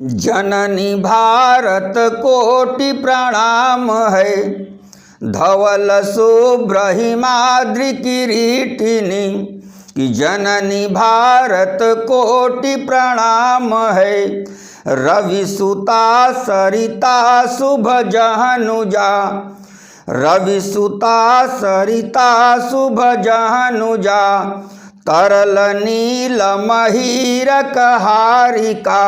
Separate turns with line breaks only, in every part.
जननी भारत कोटि प्रणाम है, धवल शुभ्र हिमाद्रि किरीटिनी कि जननी भारत कोटि प्रणाम है। रवि सुता सरिता शुभ जहनुजा, रवि सुता सरिता शुभ जहनुजा, तरल नील महीरक हारिका,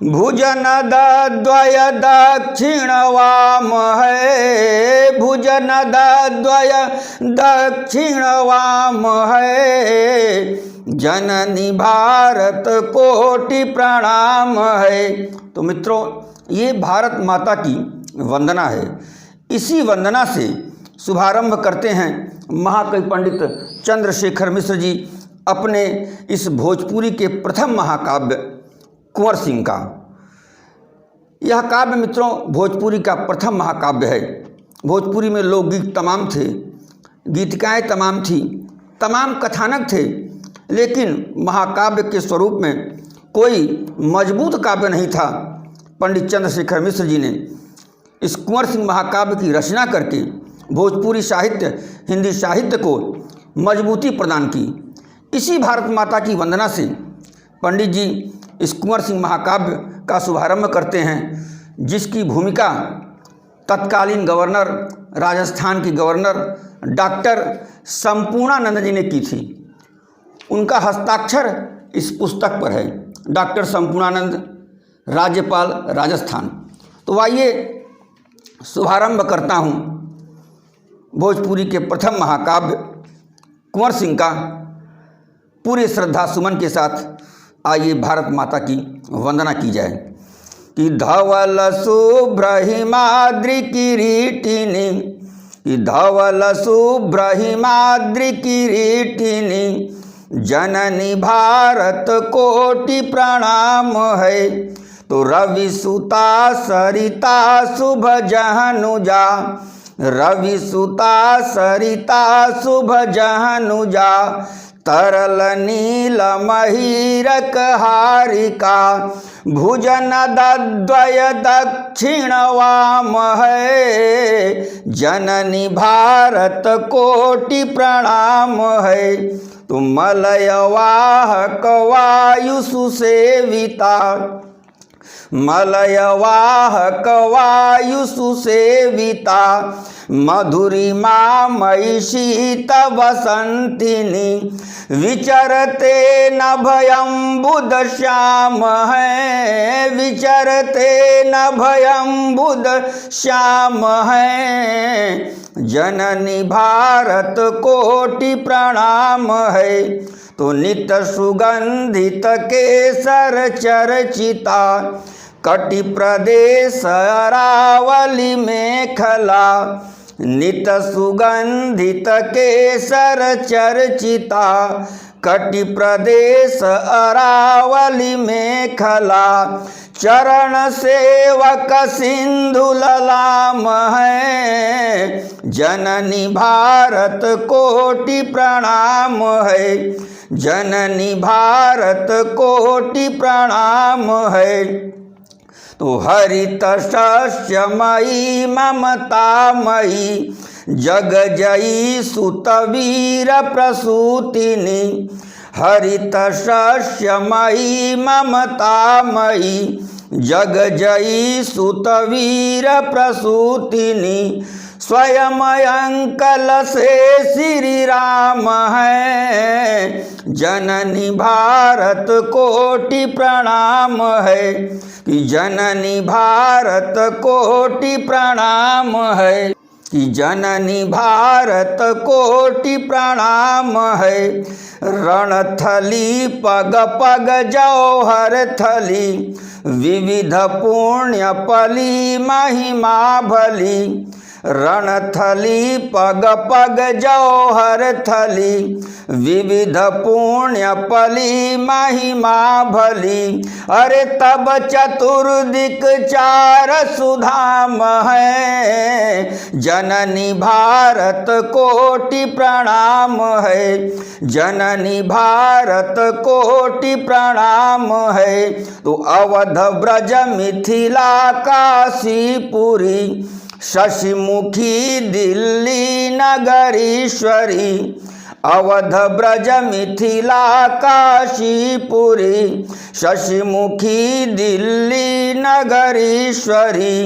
भुजनद द्वय दक्षिण वाम है, भुजनद द्वय दक्षिण वाम है, जननी भारत कोटि प्रणाम है। तो मित्रों, ये भारत माता की वंदना है। इसी वंदना से शुभारंभ करते हैं महाकवि पंडित चंद्रशेखर मिश्र जी अपने इस भोजपुरी के प्रथम महाकाव्य कुंवर सिंह का। यह काव्य मित्रों भोजपुरी का प्रथम महाकाव्य है। भोजपुरी में लोकगीत तमाम थे, गीतिकाएँ तमाम थी, तमाम कथानक थे, लेकिन महाकाव्य के स्वरूप में कोई मजबूत काव्य नहीं था। पंडित चंद्रशेखर मिश्र जी ने इस कुंवर सिंह महाकाव्य की रचना करके भोजपुरी साहित्य, हिंदी साहित्य को मजबूती प्रदान की। इसी भारत माता की वंदना से पंडित जी इस कुंवर सिंह महाकाव्य का शुभारंभ करते हैं, जिसकी भूमिका तत्कालीन गवर्नर, राजस्थान के गवर्नर डॉक्टर संपूर्णानंद जी ने की थी। उनका हस्ताक्षर इस पुस्तक पर है। डॉक्टर संपूर्णानंद, राज्यपाल राजस्थान। तो आइए शुभारंभ करता हूँ भोजपुरी के प्रथम महाकाव्य कुंवर सिंह का पूरे श्रद्धा सुमन के साथ। आइए भारत माता की वंदना की जाए कि धवल शुभ्र हिमाद्रि किरीटिनी, कि धवल शुभ्र हिमाद्रि किरीटिनी, जननी भारत कोटि प्रणाम है। तो रवि सुता सरिता शुभ जहनुजा, रवि सुता सरिता शुभ जहनुजा, तरल नील महीरक हारिका, भुजनद द्वय दक्षिण वाम है, जननी भारत कोटि प्रणाम है। तो मलय वाहक वायु सुसेविता, मलय वाहक वायु सुसेविता, मधुरिमा मयि शीत वसंतिनी, विचरते नभयंबुद श्याम है, विचरते नभयंबुद श्याम है, जननी भारत कोटि प्रणाम है। तो नित्य सुगंधित केसर चर्चिता, कटि प्रदेश अरावली मेखला, नित्य सुगंधित केसर चर्चिता, कटि प्रदेश अरावली मेखला, चरण सेवक सिंधु ललाम है, जननी भारत कोटि प्रणाम है, जननी भारत कोटि प्रणाम है। तो हरित शस्यमयी ममतामयी, जग जयी सुतवीर प्रसूतिनी, हरित शस्यमयी ममतामयी, जग जयी सुतवीर प्रसूतिनी, स्वयं अंकल से श्री राम है, जननी भारत कोटि प्रणाम है, कि जननी भारत कोटि प्रणाम है, कि जननी भारत कोटि प्रणाम है। रणथली पग पग जौहर थली, विविध पुण्य पली महिमा भली, रणथली पग पग जौहर थली, विविध पुण्य पली महिमा भली। अरे तब चतुर्दिक चार सुधाम है, जननी भारत कोटि प्रणाम है, जननी भारत कोटि प्रणाम है। तो अवध ब्रज मिथिला काशीपुरी, शशिमुखी दिल्ली नगरीश्वरी। अवध ब्रज मिथिला काशीपुरी, शशिमुखी दिल्ली नगरीश्वरी।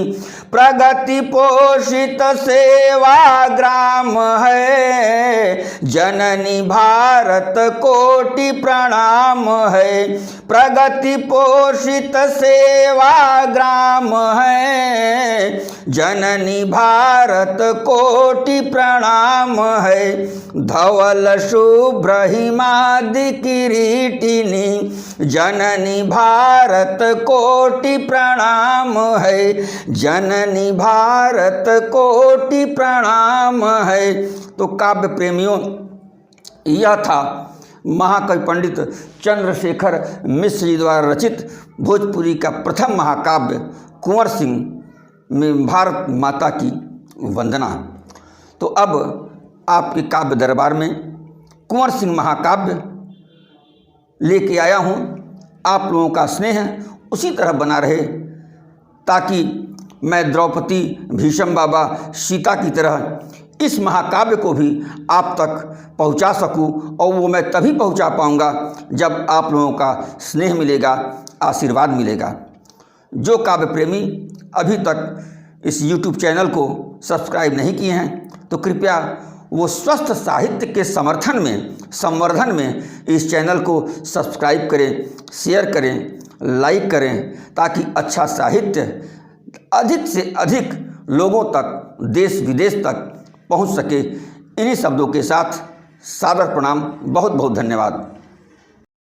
प्रगति पोषित सेवा ग्राम है, जननी भारत कोटि प्रणाम है। प्रगति पोषित सेवा ग्राम है, जननी भारत कोटि प्रणाम है। धवल शुभ्र हिमादि किरीटिनी, जननी भारत कोटि प्रणाम है, जननी भारत कोटि प्रणाम है। तो काव्य प्रेमियों, यह था महाकवि पंडित चंद्रशेखर मिश्र जी द्वारा रचित भोजपुरी का प्रथम महाकाव्य कुंवर सिंह में भारत माता की वंदना। तो अब आपके काव्य दरबार में कुंवर सिंह महाकाव्य लेके आया हूँ। आप लोगों का स्नेह उसी तरह बना रहे, ताकि मैं द्रौपदी, भीष्म बाबा, सीता की तरह इस महाकाव्य को भी आप तक पहुंचा सकूं। और वो मैं तभी पहुंचा पाऊंगा जब आप लोगों का स्नेह मिलेगा, आशीर्वाद मिलेगा। जो काव्य प्रेमी अभी तक इस YouTube चैनल को सब्सक्राइब नहीं किए हैं, तो कृपया वो स्वस्थ साहित्य के समर्थन में, संवर्धन में इस चैनल को सब्सक्राइब करें, शेयर करें, लाइक करें, ताकि अच्छा साहित्य अधिक से अधिक लोगों तक, देश विदेश तक पहुंच सके। इन्हीं शब्दों के साथ सादर प्रणाम। बहुत बहुत धन्यवाद।